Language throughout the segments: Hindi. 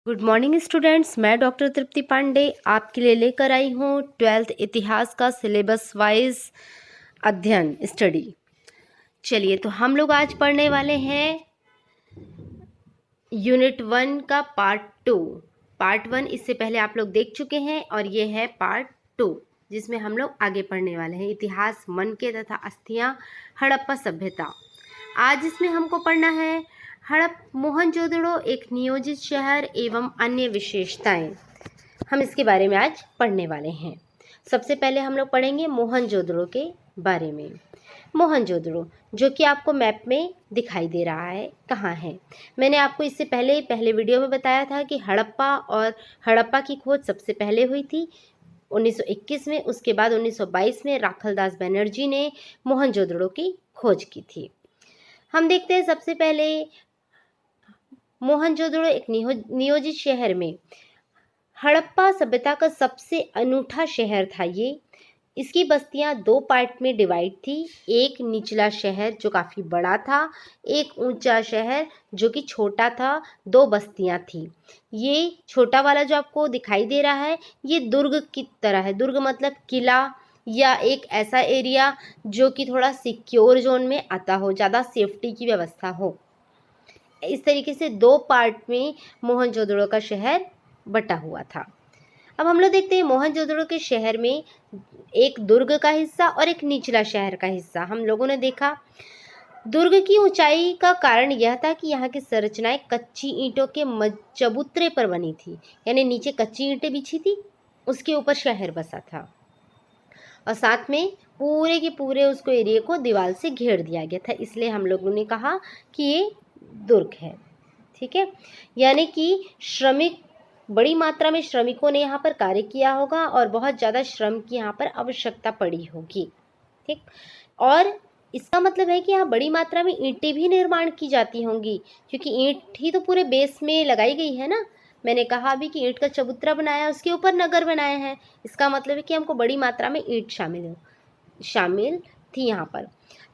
गुड मॉर्निंग स्टूडेंट्स, मैं डॉक्टर तृप्ति पांडे आपके लिए लेकर आई हूँ 12th इतिहास का सिलेबस वाइज अध्ययन स्टडी। चलिए, तो हम लोग आज पढ़ने वाले हैं यूनिट 1 का पार्ट 2। पार्ट 1 इससे पहले आप लोग देख चुके हैं और ये है पार्ट 2 जिसमें हम लोग आगे पढ़ने वाले हैं इतिहास, मनके तथा अस्थियां, हड़प्पा सभ्यता। आज इसमें हमको पढ़ना है मोहनजोदड़ो एक नियोजित शहर एवं अन्य विशेषताएं। हम इसके बारे में आज पढ़ने वाले हैं। सबसे पहले हम लोग पढ़ेंगे मोहनजोदड़ो के बारे में। मोहनजोदड़ो जो कि आपको मैप में दिखाई दे रहा है, कहाँ है। मैंने आपको इससे पहले वीडियो में बताया था कि हड़प्पा की खोज सबसे पहले हुई थी 1921 में। उसके बाद 1922 में राखलदास बनर्जी ने मोहनजोदड़ो की खोज की थी। हम देखते हैं सबसे पहले मोहनजोदड़ो एक नियोजित शहर में हड़प्पा सभ्यता का सबसे अनूठा शहर था ये। इसकी बस्तियां दो पार्ट में डिवाइड थी। एक निचला शहर जो काफ़ी बड़ा था, एक ऊंचा शहर जो कि छोटा था। दो बस्तियां थी। ये छोटा वाला जो आपको दिखाई दे रहा है ये दुर्ग की तरह है। दुर्ग मतलब किला या एक ऐसा एरिया जो कि थोड़ा सिक्योर जोन में आता हो, ज़्यादा सेफ्टी की व्यवस्था हो। इस तरीके से दो पार्ट में मोहनजोदड़ो का शहर बटा हुआ था। अब हम लोग देखते हैं मोहनजोदड़ो के शहर में एक दुर्ग का हिस्सा और एक निचला शहर का हिस्सा। हम लोगों ने देखा दुर्ग की ऊंचाई का कारण यह था कि यहाँ की संरचनाएं कच्ची ईंटों के चबूतरे पर बनी थी, यानी नीचे कच्ची ईंटें बिछी थी, उसके ऊपर शहर बसा था और साथ में पूरे के पूरे उसको एरिया को दीवार से घेर दिया गया था। इसलिए हम लोगों ने कहा कि ये दुर्ग है। ठीक है, यानी कि बड़ी मात्रा में श्रमिकों ने यहाँ पर कार्य किया होगा और बहुत ज़्यादा श्रम की यहाँ पर आवश्यकता पड़ी होगी। ठीक, और इसका मतलब है कि यहाँ बड़ी मात्रा में ईंटें भी निर्माण की जाती होंगी, क्योंकि ईंट ही तो पूरे बेस में लगाई गई है ना। मैंने कहा अभी कि ईंट का चबूतरा बनाया, उसके ऊपर नगर बनाए हैं। इसका मतलब है कि हमको बड़ी मात्रा में ईंट शामिल थी यहाँ पर।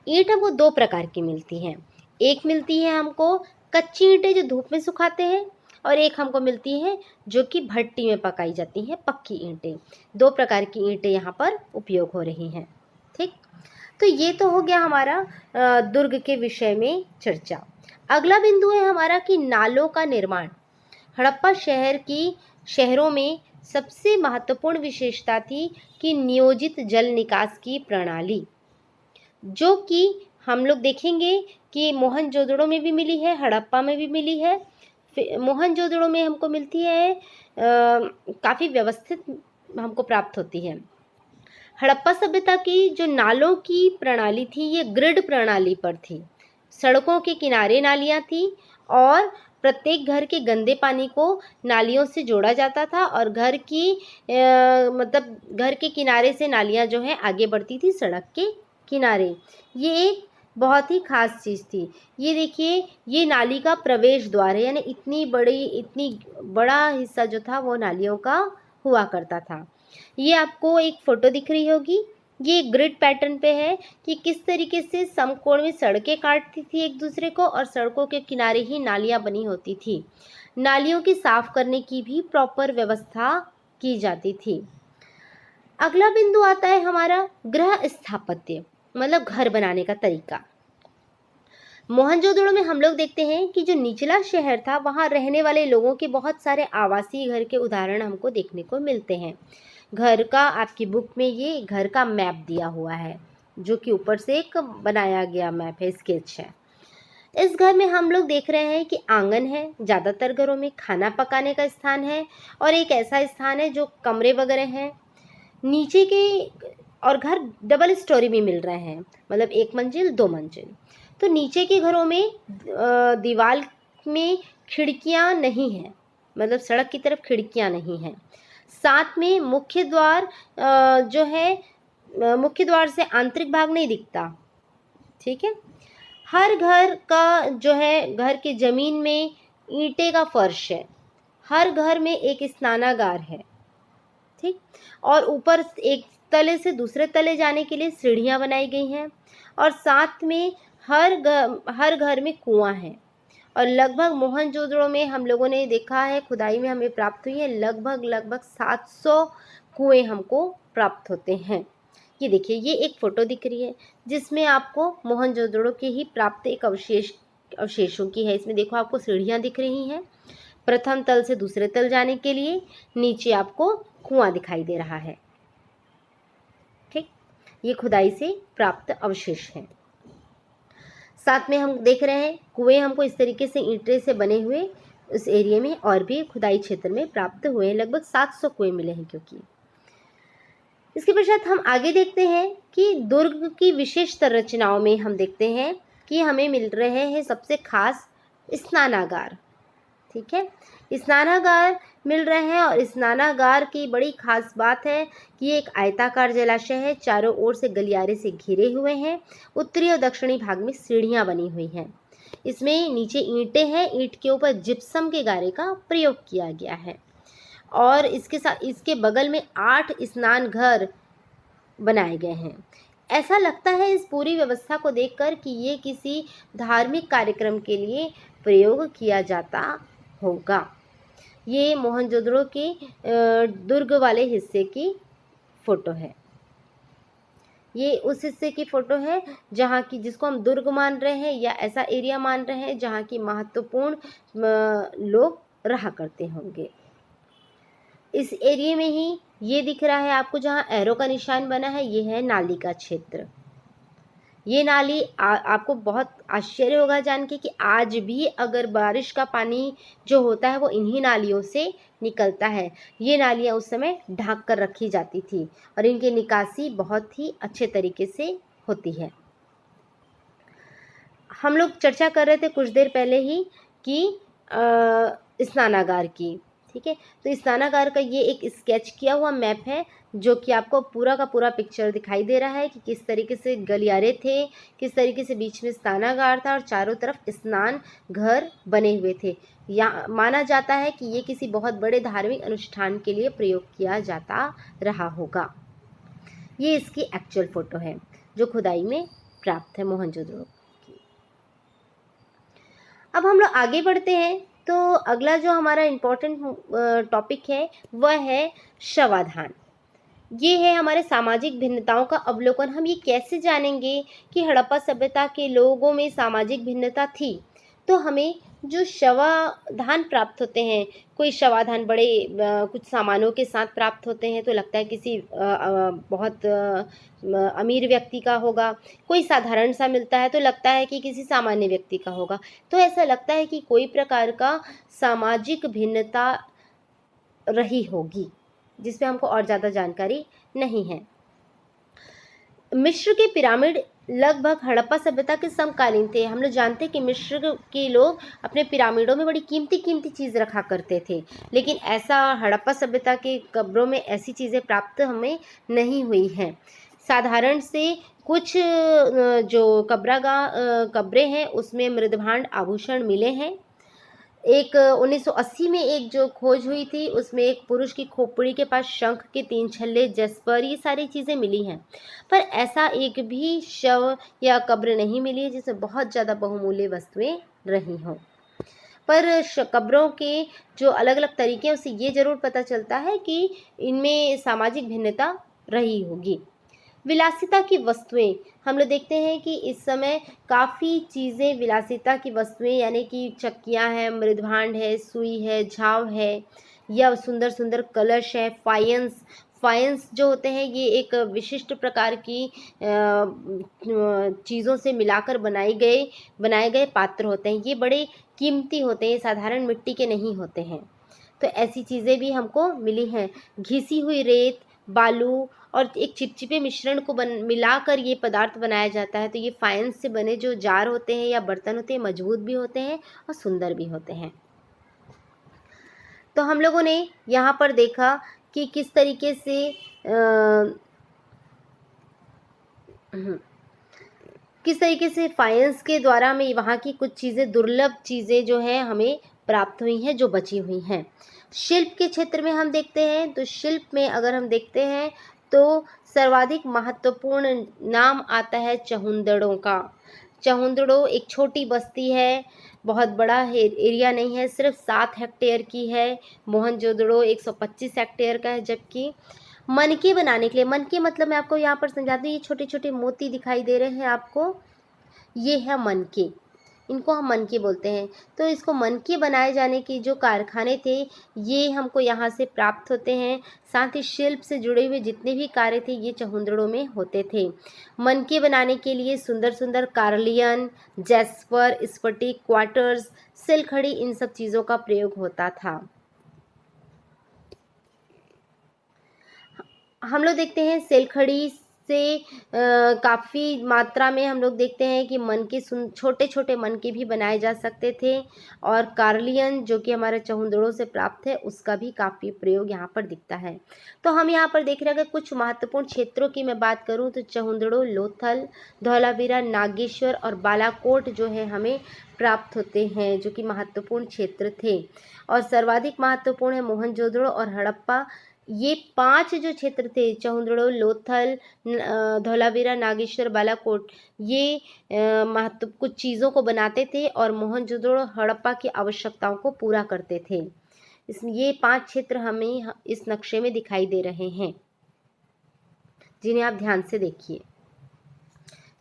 ईंट हमको दो प्रकार की मिलती हैं। एक मिलती है हमको कच्ची ईंटें जो धूप में सुखाते हैं, और एक हमको मिलती है जो कि भट्टी में पकाई जाती हैं, पक्की ईंटें। दो प्रकार की ईंटें यहाँ पर उपयोग हो रही हैं। ठीक, तो ये तो हो गया हमारा दुर्ग के विषय में चर्चा। अगला बिंदु है हमारा कि नालों का निर्माण। हड़प्पा शहरों में सबसे महत्वपूर्ण विशेषता थी कि नियोजित जल निकास की प्रणाली, जो कि हम लोग देखेंगे कि मोहनजोदड़ो में भी मिली है, हड़प्पा में भी मिली है। मोहनजोदड़ो में हमको मिलती है काफ़ी व्यवस्थित हमको प्राप्त होती है। हड़प्पा सभ्यता की जो नालों की प्रणाली थी ये ग्रिड प्रणाली पर थी। सड़कों के किनारे नालियाँ थी और प्रत्येक घर के गंदे पानी को नालियों से जोड़ा जाता था और घर के किनारे से नालियाँ जो है आगे बढ़ती थी सड़क के किनारे। ये एक बहुत ही खास चीज़ थी। ये देखिए, ये नाली का प्रवेश द्वार है, यानी इतनी बड़ा हिस्सा जो था वो नालियों का हुआ करता था। ये आपको एक फ़ोटो दिख रही होगी, ये ग्रिड पैटर्न पे है कि किस तरीके से समकोण में सड़कें काटती थी एक दूसरे को और सड़कों के किनारे ही नालियाँ बनी होती थी। नालियों की साफ करने की भी प्रॉपर व्यवस्था की जाती थी। अगला बिंदु आता है हमारा गृह स्थापत्य, मतलब घर बनाने का तरीका। मोहनजोदड़ो में हम लोग देखते हैं कि जो निचला शहर था वहाँ रहने वाले लोगों के बहुत सारे आवासीय घर के उदाहरण हमको देखने को मिलते हैं। घर का आपकी बुक में ये घर का मैप दिया हुआ है, जो कि ऊपर से एक बनाया गया मैप है, स्केच है। इस घर में हम लोग देख रहे हैं कि आंगन है, ज़्यादातर घरों में खाना पकाने का स्थान है और एक ऐसा स्थान है जो कमरे वगैरह हैं नीचे के, और घर डबल स्टोरी में मिल रहे हैं, मतलब 1 मंजिल 2 मंजिल। तो नीचे के घरों में दीवार में खिड़कियां नहीं हैं, मतलब सड़क की तरफ खिड़कियां नहीं हैं। साथ में मुख्य द्वार जो है, मुख्य द्वार से आंतरिक भाग नहीं दिखता। ठीक है, हर घर का जो है, घर के ज़मीन में ईंटे का फर्श है। हर घर में एक स्नानागार है। ठीक, और ऊपर एक तले से दूसरे तले जाने के लिए सीढ़ियाँ बनाई गई हैं और साथ में हर घर में कुआं है और लगभग मोहनजोदड़ो में हम लोगों ने देखा है, खुदाई में हमें प्राप्त हुई है लगभग 700 कुएं हमको प्राप्त होते हैं। ये देखिए, ये एक फ़ोटो दिख रही है जिसमें आपको मोहनजोदड़ो के ही प्राप्त एक अवशेषों की है। इसमें देखो आपको सीढ़ियाँ दिख रही हैं, प्रथम तल से दूसरे तल जाने के लिए। नीचे आपको कुआं दिखाई दे रहा है। ठीक, ये खुदाई से प्राप्त अवशेष हैं। साथ में हम देख रहे हैं कुएं हमको इस तरीके से ईंटे से बने हुए उस एरिया में और भी खुदाई क्षेत्र में प्राप्त हुए हैं। लगभग 700 कुएं मिले हैं। क्योंकि इसके पश्चात हम आगे देखते हैं कि दुर्ग की विशेष संरचनाओं में हम देखते हैं कि हमें मिल रहे हैं सबसे खास स्नानागार। ठीक है, स्नानागार मिल रहे हैं और स्नानागार की बड़ी खास बात है कि ये एक आयताकार जलाशय है, चारों ओर से गलियारे से घिरे हुए हैं, उत्तरी और दक्षिणी भाग में सीढ़ियां बनी हुई हैं। इसमें नीचे ईंटें हैं, ईंट के ऊपर जिप्सम के गारे का प्रयोग किया गया है और इसके साथ इसके बगल में 8 स्नान घर बनाए गए हैं। ऐसा लगता है इस पूरी व्यवस्था को देखकर कि ये किसी धार्मिक कार्यक्रम के लिए प्रयोग किया जाता होगा। ये मोहनजोदड़ो के दुर्ग वाले हिस्से की फ़ोटो है। ये उस हिस्से की फ़ोटो है जहाँ की जिसको हम दुर्ग मान रहे हैं या ऐसा एरिया मान रहे हैं जहाँ की महत्वपूर्ण लोग रहा करते होंगे। इस एरिया में ही ये दिख रहा है आपको, जहाँ एरो का निशान बना है, ये है नाली का क्षेत्र। ये नाली आपको बहुत आश्चर्य होगा जान के कि आज भी अगर बारिश का पानी जो होता है वो इन्हीं नालियों से निकलता है। ये नालियाँ उस समय ढक कर रखी जाती थी और इनकी निकासी बहुत ही अच्छे तरीके से होती है। हम लोग चर्चा कर रहे थे कुछ देर पहले ही कि स्नानागार की। ठीक है, तो स्नानागार का ये एक स्केच किया हुआ मैप है जो कि आपको पूरा का पूरा पिक्चर दिखाई दे रहा है कि किस तरीके से गलियारे थे, किस तरीके से बीच में स्नानागार था और चारों तरफ स्नान घर बने हुए थे। या माना जाता है कि ये किसी बहुत बड़े धार्मिक अनुष्ठान के लिए प्रयोग किया जाता रहा होगा। ये इसकी एक्चुअल फ़ोटो है जो खुदाई में प्राप्त है मोहनजोदड़ो की। अब हम लोग आगे बढ़ते हैं तो अगला जो हमारा इम्पोर्टेंट टॉपिक है वह है शवाधान। ये है हमारे सामाजिक भिन्नताओं का अवलोकन। हम ये कैसे जानेंगे कि हड़प्पा सभ्यता के लोगों में सामाजिक भिन्नता थी? तो हमें जो शवाधान प्राप्त होते हैं, कोई शवाधान बड़े कुछ सामानों के साथ प्राप्त होते हैं तो लगता है किसी बहुत अमीर व्यक्ति का होगा, कोई साधारण सा मिलता है तो लगता है कि किसी सामान्य व्यक्ति का होगा। तो ऐसा लगता है कि कोई प्रकार का सामाजिक भिन्नता रही होगी जिसमें हमको और ज़्यादा जानकारी नहीं है। मिस्र के पिरामिड लगभग हड़प्पा सभ्यता के समकालीन थे। हम लोग जानते हैं कि मिस्र के लोग अपने पिरामिडों में बड़ी कीमती चीज़ रखा करते थे, लेकिन ऐसा हड़प्पा सभ्यता के कब्रों में ऐसी चीज़ें प्राप्त हमें नहीं हुई हैं। साधारण से कुछ जो कब्रें हैं उसमें मृदभांड आभूषण मिले हैं। एक 1980 में एक जो खोज हुई थी उसमें एक पुरुष की खोपड़ी के पास शंख के 3 छल्ले, जस्पर, ये सारी चीज़ें मिली हैं, पर ऐसा एक भी शव या कब्र नहीं मिली है जिसमें बहुत ज़्यादा बहुमूल्य वस्तुएं रही हों। पर कब्रों के जो अलग अलग तरीके हैं उससे ये ज़रूर पता चलता है कि इनमें सामाजिक भिन्नता रही होगी। विलासिता की वस्तुएं हम लोग देखते हैं कि इस समय काफ़ी चीज़ें विलासिता की वस्तुएं यानी कि चक्कियाँ हैं, मृदभांड है, सुई है, झाव है या सुंदर सुंदर कलश है, फायंस जो होते हैं ये एक विशिष्ट प्रकार की चीज़ों से मिलाकर बनाए गए पात्र होते हैं। ये बड़े कीमती होते हैं, साधारण मिट्टी के नहीं होते हैं। तो ऐसी चीज़ें भी हमको मिली हैं। घिसी हुई रेत, बालू और एक चिपचिपे मिश्रण को मिलाकर ये पदार्थ बनाया जाता है। तो ये फाइंस से बने जो जार होते हैं या बर्तन होते हैं मजबूत भी होते हैं और सुंदर भी होते हैं। तो हम लोगों ने यहाँ पर देखा कि किस तरीके से फाइंस के द्वारा हमें वहाँ की कुछ चीज़ें, दुर्लभ चीज़ें जो हैं हमें प्राप्त हुई हैं, जो बची हुई हैं। शिल्प के क्षेत्र में हम देखते हैं तो शिल्प में अगर हम देखते हैं तो सर्वाधिक महत्वपूर्ण नाम आता है चहुंदड़ों का। चहुंदड़ो एक छोटी बस्ती है बहुत बड़ा एरिया नहीं है, सिर्फ 7 हेक्टेयर की है। मोहनजोदड़ो 125 हेक्टेयर का है। जबकि मनके बनाने के लिए, मनके मतलब मैं आपको यहाँ पर समझाती हूँ, ये छोटे छोटे मोती दिखाई दे रहे हैं आपको, ये है मनके, इनको हम मनके बोलते हैं। तो इसको मनके बनाए जाने के जो कारखाने थे ये हमको यहाँ से प्राप्त होते हैं। साथ ही शिल्प से जुड़े हुए जितने भी कार्य थे ये चहुंदड़ों में होते थे। मनके बनाने के लिए सुंदर सुंदर कार्लियन, जैस्पर, स्फटिक, क्वार्टर्स, सिलखड़ी, इन सब चीज़ों का प्रयोग होता था। हम लोग देखते हैं सिलखड़ी से काफ़ी मात्रा में हम लोग देखते हैं कि मनके छोटे छोटे मनके भी बनाए जा सकते थे। और कार्लियन जो कि हमारे चहुंदड़ों से प्राप्त है उसका भी काफ़ी प्रयोग यहाँ पर दिखता है। तो हम यहाँ पर देख रहे हैं कि कुछ महत्वपूर्ण क्षेत्रों की मैं बात करूँ तो चहुंदड़ों, लोथल, धौलावीरा, नागेश्वर और बालाकोट जो है हमें प्राप्त होते हैं, जो कि महत्वपूर्ण क्षेत्र थे। और सर्वाधिक महत्वपूर्ण है मोहनजोदड़ो और हड़प्पा। ये 5 जो क्षेत्र थे, चहुंदड़ो, लोथल, धौलावीरा, नागेश्वर, बालाकोट, ये महत्व कुछ चीज़ों को बनाते थे और मोहनजोदड़ो, हड़प्पा की आवश्यकताओं को पूरा करते थे। ये 5 क्षेत्र हमें इस नक्शे में दिखाई दे रहे हैं, जिन्हें आप ध्यान से देखिए।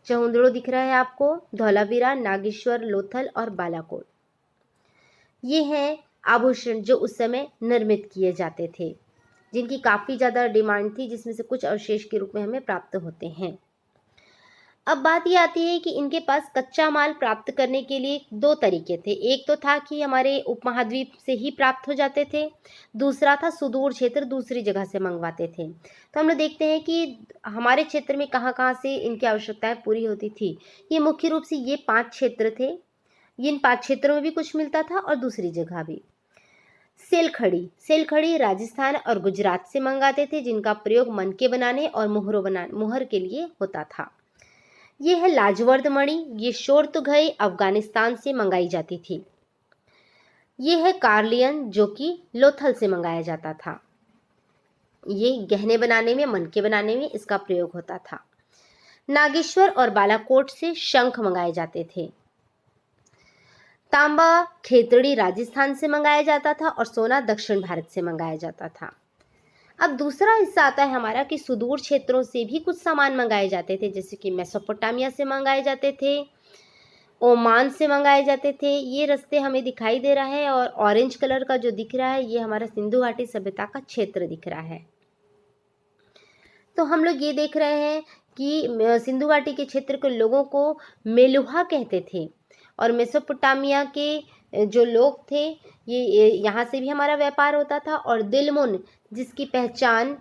चहुंदड़ो दिख रहा है आपको, धौलावीरा, नागेश्वर, लोथल और बालाकोट। ये हैं आभूषण जो उस समय निर्मित किए जाते थे, जिनकी काफ़ी ज़्यादा डिमांड थी, जिसमें से कुछ अवशेष के रूप में हमें प्राप्त होते हैं। अब बात ये आती है कि इनके पास कच्चा माल प्राप्त करने के लिए 2 तरीके थे। एक तो था कि हमारे उपमहाद्वीप से ही प्राप्त हो जाते थे, दूसरा था सुदूर क्षेत्र दूसरी जगह से मंगवाते थे। तो हम लोग देखते हैं कि हमारे क्षेत्र में कहाँ कहाँ से इनकी आवश्यकताएं पूरी होती थी। ये मुख्य रूप से ये 5 क्षेत्र थे। इन 5 क्षेत्रों में भी कुछ मिलता था और दूसरी जगह भी। सेलखड़ी राजस्थान और गुजरात से मंगाते थे, जिनका प्रयोग मनके बनाने और मुहर के लिए होता था। ये है लाजवर्द मणि, ये शोरतुघई अफगानिस्तान से मंगाई जाती थी। ये है कार्लियन जो कि लोथल से मंगाया जाता था। ये गहने बनाने में, मनके बनाने में इसका प्रयोग होता था। नागेश्वर और बालाकोट से शंख मंगाए जाते थे। तांबा खेतड़ी राजस्थान से मंगाया जाता था और सोना दक्षिण भारत से मंगाया जाता था। अब दूसरा हिस्सा आता है हमारा कि सुदूर क्षेत्रों से भी कुछ सामान मंगाए जाते थे, जैसे कि मेसोपोटामिया से मंगाए जाते थे, ओमान से मंगाए जाते थे। ये रास्ते हमें दिखाई दे रहा है और ऑरेंज कलर का जो दिख रहा है ये हमारा सिंधु घाटी सभ्यता का क्षेत्र दिख रहा है। तो हम लोग ये देख रहे हैं कि सिंधु घाटी के क्षेत्र के लोगों को मेलुहा कहते थे और मेसोपोटामिया के जो लोग थे ये यहाँ से भी हमारा व्यापार होता था। और दिलमुन जिसकी पहचान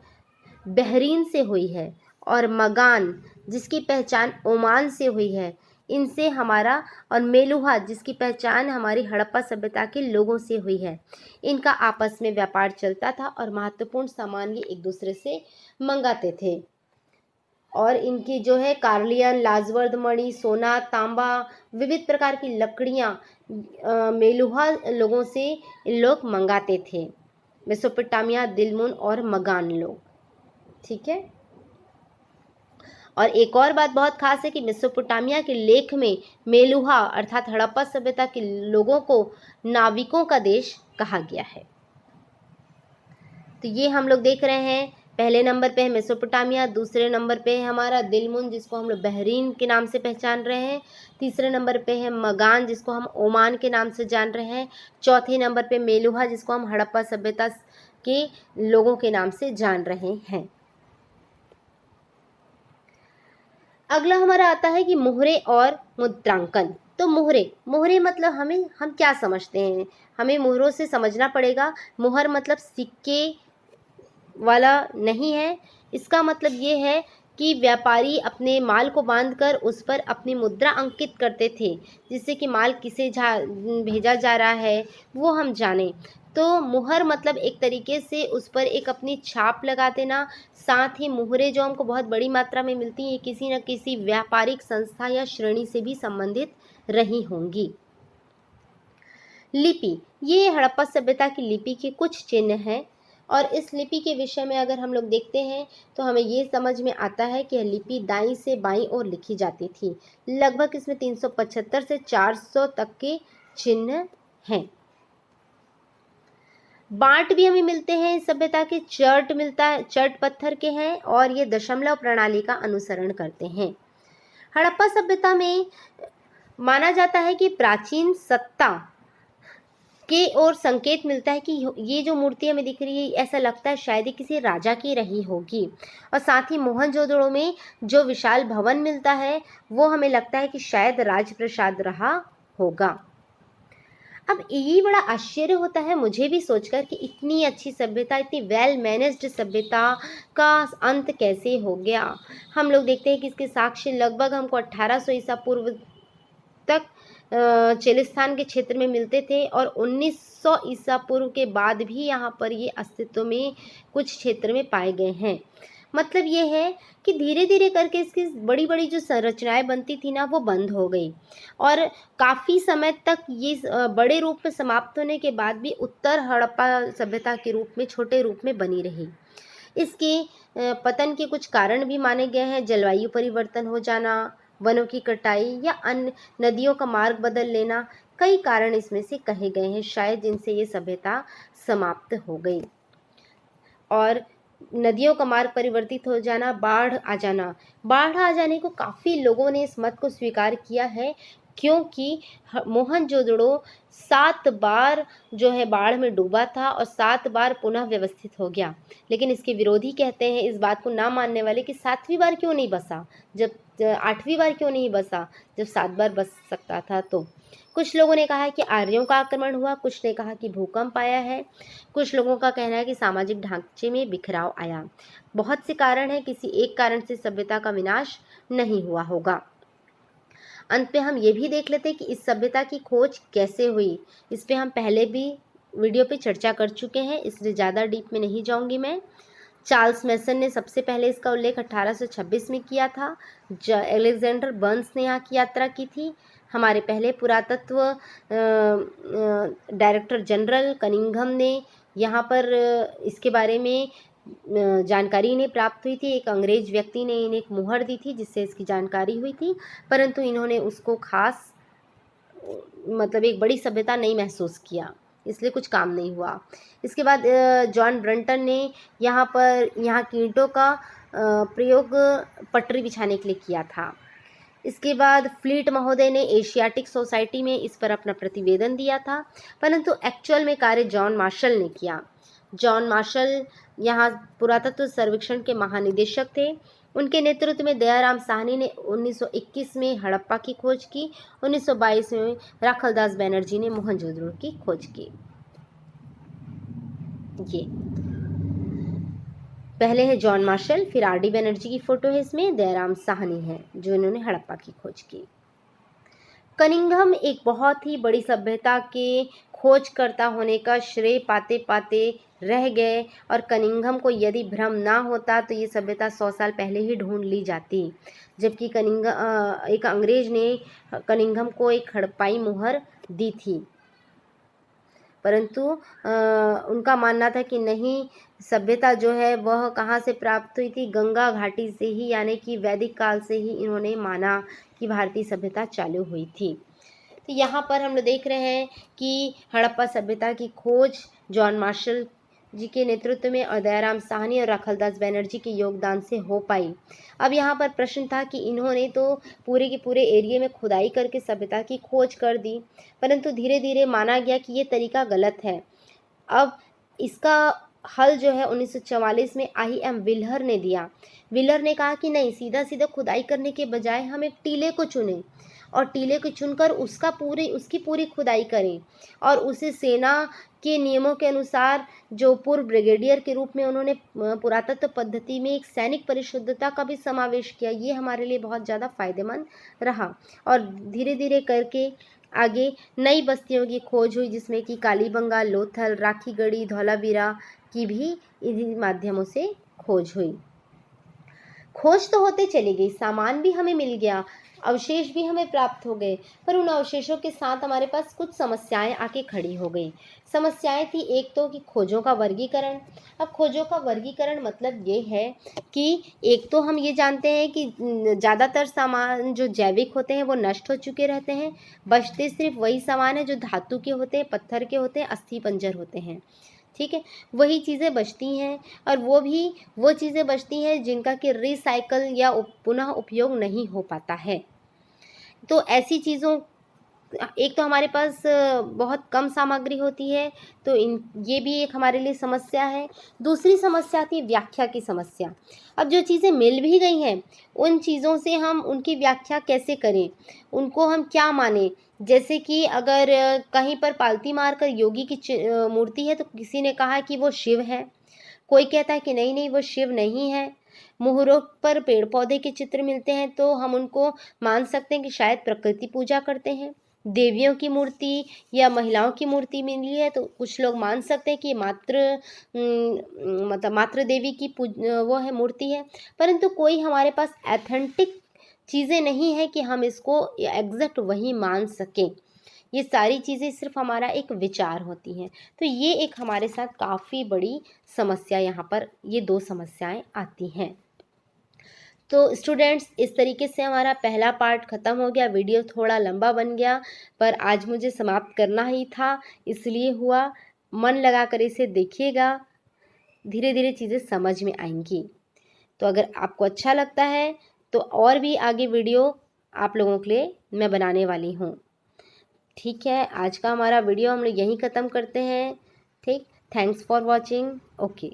बहरीन से हुई है और मगान जिसकी पहचान ओमान से हुई है, इनसे हमारा, और मेलुहा जिसकी पहचान हमारी हड़प्पा सभ्यता के लोगों से हुई है, इनका आपस में व्यापार चलता था और महत्वपूर्ण सामान ये एक दूसरे से मंगाते थे। और इनकी जो है कार्लियन, लाजवर्द मणि, सोना, तांबा, विविध प्रकार की लकड़ियाँ मेलुहा लोगों से इन लोग मंगाते थे, मेसोपोटामिया, दिलमुन और मगान लोग। ठीक है। और एक और बात बहुत खास है कि मेसोपोटामिया के लेख में मेलुहा अर्थात हड़प्पा सभ्यता के लोगों को नाविकों का देश कहा गया है। तो ये हम लोग देख रहे हैं, पहले नंबर पे है मेसोपोटामिया, दूसरे नंबर पे है हमारा दिलमुन जिसको हम लोग बहरीन के नाम से पहचान रहे हैं, तीसरे नंबर पे है मगान जिसको हम ओमान के नाम से जान रहे हैं, चौथे नंबर पे मेलुहा जिसको हम हड़प्पा सभ्यता के लोगों के नाम से जान रहे हैं। अगला हमारा आता है कि मुहरे और मुद्रांकन। तो मुहरे मतलब हम क्या समझते हैं, हमें मुहरों से समझना पड़ेगा। मुहर मतलब सिक्के वाला नहीं है, इसका मतलब ये है कि व्यापारी अपने माल को बांधकर उस पर अपनी मुद्रा अंकित करते थे, जिससे कि माल किसे भेजा जा रहा है वो हम जानें। तो मुहर मतलब एक तरीके से उस पर एक अपनी छाप लगा देना। साथ ही मुहरें जो हमको बहुत बड़ी मात्रा में मिलती हैं, किसी न किसी व्यापारिक संस्था या श्रेणी से भी संबंधित रही होंगी। लिपि, ये हड़प्पा सभ्यता की लिपि के कुछ चिन्ह हैं और इस लिपि के विषय में अगर हम लोग देखते हैं तो हमें ये समझ में आता है कि यह लिपि दाईं से बाईं ओर लिखी जाती थी। लगभग इसमें 375 से 400 तक के चिन्ह हैं। बांट भी हमें मिलते हैं इस सभ्यता के, चर्ट मिलता है, चर्ट पत्थर के हैं और ये दशमलव प्रणाली का अनुसरण करते हैं। हड़प्पा सभ्यता में माना जाता है कि प्राचीन सत्ता के और संकेत मिलता है कि ये जो मूर्ति हमें दिख रही है, ऐसा लगता है शायद ही किसी राजा की रही होगी। और साथ ही मोहनजोदड़ो में जो विशाल भवन मिलता है वो हमें लगता है कि शायद राजप्रसाद रहा होगा। अब ये बड़ा आश्चर्य होता है मुझे भी सोचकर कि इतनी अच्छी सभ्यता, इतनी वेल मैनेज्ड सभ्यता का अंत कैसे हो गया। हम लोग देखते हैं कि इसके साक्ष्य लगभग हमको 1800 ईसा पूर्व तक चेलिस्तान के क्षेत्र में मिलते थे और 1900 ईसा पूर्व के बाद भी यहाँ पर ये अस्तित्व में कुछ क्षेत्र में पाए गए हैं। मतलब ये है कि धीरे धीरे करके इसकी बड़ी बड़ी जो संरचनाएं बनती थी ना वो बंद हो गई और काफ़ी समय तक ये बड़े रूप में समाप्त होने के बाद भी उत्तर हड़प्पा सभ्यता के रूप में, छोटे रूप में बनी रही। इसके पतन के कुछ कारण भी माने गए हैं, जलवायु परिवर्तन हो जाना, वनों की कटाई या अन्य नदियों का मार्ग बदल लेना, कई कारण इसमें से कहे गए हैं शायद जिनसे ये सभ्यता समाप्त हो गई। और नदियों का मार्ग परिवर्तित हो जाना, बाढ़ आ जाने को काफ़ी लोगों ने इस मत को स्वीकार किया है क्योंकि मोहनजोदड़ो 7 बार जो है बाढ़ में डूबा था और 7 बार पुनः व्यवस्थित हो गया। लेकिन इसके विरोधी कहते हैं, इस बात को ना मानने वाले, कि 7वीं बार क्यों नहीं बसा, जब 8वीं बार क्यों नहीं बसा, जब 7 बार बस सकता था। तो कुछ लोगों ने कहा है कि आर्यों का आक्रमण हुआ, कुछ ने कहा कि भूकंप आया है, कुछ लोगों का कहना है कि सामाजिक ढांचे में बिखराव आया। बहुत से कारण हैं, किसी एक कारण से सभ्यता का विनाश नहीं हुआ होगा। अंत में हम ये भी देख लेते हैं कि इस सभ्यता की खोज कैसे हुई। इस पे हम पहले भी वीडियो पे चर्चा कर चुके हैं, इसलिए ज़्यादा डीप में नहीं जाऊंगी मैं। चार्ल्स मेसन ने सबसे पहले इसका उल्लेख 1826 में किया था। अलेक्जेंडर बर्न्स ने यहाँ की यात्रा की थी। हमारे पहले पुरातत्व डायरेक्टर जनरल कनिंघम ने यहाँ पर इसके बारे में जानकारी इन्हें प्राप्त हुई थी। एक अंग्रेज व्यक्ति ने इन्हें एक मुहर दी थी जिससे इसकी जानकारी हुई थी, परंतु इन्होंने उसको खास मतलब एक बड़ी सभ्यता नहीं महसूस किया, इसलिए कुछ काम नहीं हुआ। इसके बाद जॉन ब्रंटन ने यहाँ की ईंटों का प्रयोग पटरी बिछाने के लिए किया था। इसके बाद फ्लीट महोदय ने एशियाटिक सोसाइटी में इस पर अपना प्रतिवेदन दिया था, परंतु एक्चुअल में कार्य जॉन मार्शल ने किया। जॉन मार्शल यहाँ पुरातत्व सर्वेक्षण के महानिदेशक थे। उनके नेतृत्व में दयाराम साहनी ने 1921 में हड़प्पा की खोज की। 1922 में राखलदास बनर्जी ने मोहनजोदड़ो की खोज की। ये पहले है जॉन मार्शल, फिर आर डी बनर्जी की फोटो है, इसमें दयाराम साहनी है जो इन्होंने हड़प्पा की खोज की। कनिंघम एक बहुत ही बड़ी सभ्यता के खोजकर्ता होने का श्रेय पाते पाते रह गए और कनिंघम को यदि भ्रम ना होता तो ये सभ्यता 100 साल पहले ही ढूंढ ली जाती, जबकि एक अंग्रेज ने कनिंघम को एक हड़प्पाई मुहर दी थी। परंतु उनका मानना था कि नहीं, सभ्यता जो है वह कहाँ से प्राप्त हुई थी, गंगा घाटी से ही, यानी कि वैदिक काल से ही इन्होंने माना कि भारतीय सभ्यता चालू हुई थी। तो यहाँ पर हम लोग देख रहे हैं कि हड़प्पा सभ्यता की खोज जॉन मार्शल जी के नेतृत्व में और दयाराम साहनी और राखलदास बनर्जी के योगदान से हो पाई। अब यहाँ पर प्रश्न था कि इन्होंने तो पूरे के पूरे एरिया में खुदाई करके सभ्यता की खोज कर दी, परंतु धीरे धीरे माना गया कि ये तरीका गलत है। अब इसका हल जो है 1944 में I.M. व्हीलर ने दिया। व्हीलर ने कहा कि नहीं, सीधा सीधा खुदाई करने के बजाय हम एक टीले को चुनें और टीले को चुनकर उसकी पूरी खुदाई करें और उसे सेना के नियमों के अनुसार, जो पूर्व ब्रिगेडियर के रूप में उन्होंने पुरातत्व पद्धति में एक सैनिक परिशुद्धता का भी समावेश किया। ये हमारे लिए बहुत ज़्यादा फायदेमंद रहा और धीरे धीरे करके आगे नई बस्तियों की खोज हुई, जिसमें कि कालीबंगा, लोथल, राखीगढ़ी, धौलावीरा की भी इन्हीं माध्यमों से खोज हुई। खोज तो होते चली गई, सामान भी हमें मिल गया, अवशेष भी हमें प्राप्त हो गए, पर उन अवशेषों के साथ हमारे पास कुछ समस्याएं आके खड़ी हो गई। समस्याएं थी एक तो कि खोजों का वर्गीकरण। अब खोजों का वर्गीकरण मतलब ये है कि एक तो हम ये जानते हैं कि ज़्यादातर सामान जो जैविक होते हैं वो नष्ट हो चुके रहते हैं, बचते सिर्फ वही सामान है जो धातु के होते हैं, पत्थर के होते हैं, अस्थि पंजर होते हैं। ठीक है, वही चीज़ें बचती हैं, और वो भी वो चीज़ें बचती हैं जिनका कि रिसाइकल या पुनः उपयोग नहीं हो पाता है। तो ऐसी चीज़ों, एक तो हमारे पास बहुत कम सामग्री होती है, तो ये भी एक हमारे लिए समस्या है। दूसरी समस्या आती है व्याख्या की समस्या। अब जो चीज़ें मिल भी गई हैं, उन चीज़ों से हम उनकी व्याख्या कैसे करें, उनको हम क्या माने। जैसे कि अगर कहीं पर पालती मार कर योगी की मूर्ति है, तो किसी ने कहा कि वो शिव है, कोई कहता है कि नहीं नहीं वो शिव नहीं है। मुहूर्तों पर पेड़ पौधे के चित्र मिलते हैं, तो हम उनको मान सकते हैं कि शायद प्रकृति पूजा करते हैं। देवियों की मूर्ति या महिलाओं की मूर्ति मिली है, तो कुछ लोग मान सकते हैं कि मतलब मातृ देवी की वो है, मूर्ति है। परंतु कोई हमारे पास एथेंटिक चीज़ें नहीं है कि हम इसको एग्जैक्ट वही मान सकें। ये सारी चीज़ें सिर्फ हमारा एक विचार होती हैं। तो ये एक हमारे साथ काफ़ी बड़ी समस्या, यहाँ पर ये दो समस्याएं आती हैं। तो स्टूडेंट्स, इस तरीके से हमारा पहला पार्ट ख़त्म हो गया। वीडियो थोड़ा लंबा बन गया, पर आज मुझे समाप्त करना ही था, इसलिए हुआ। मन लगा कर इसे देखिएगा, धीरे धीरे चीज़ें समझ में आएंगी। तो अगर आपको अच्छा लगता है तो और भी आगे वीडियो आप लोगों के लिए मैं बनाने वाली हूँ। ठीक है, आज का हमारा वीडियो हम लोग यहीं ख़त्म करते हैं। ठीक, थैंक्स फॉर वॉचिंग। ओके।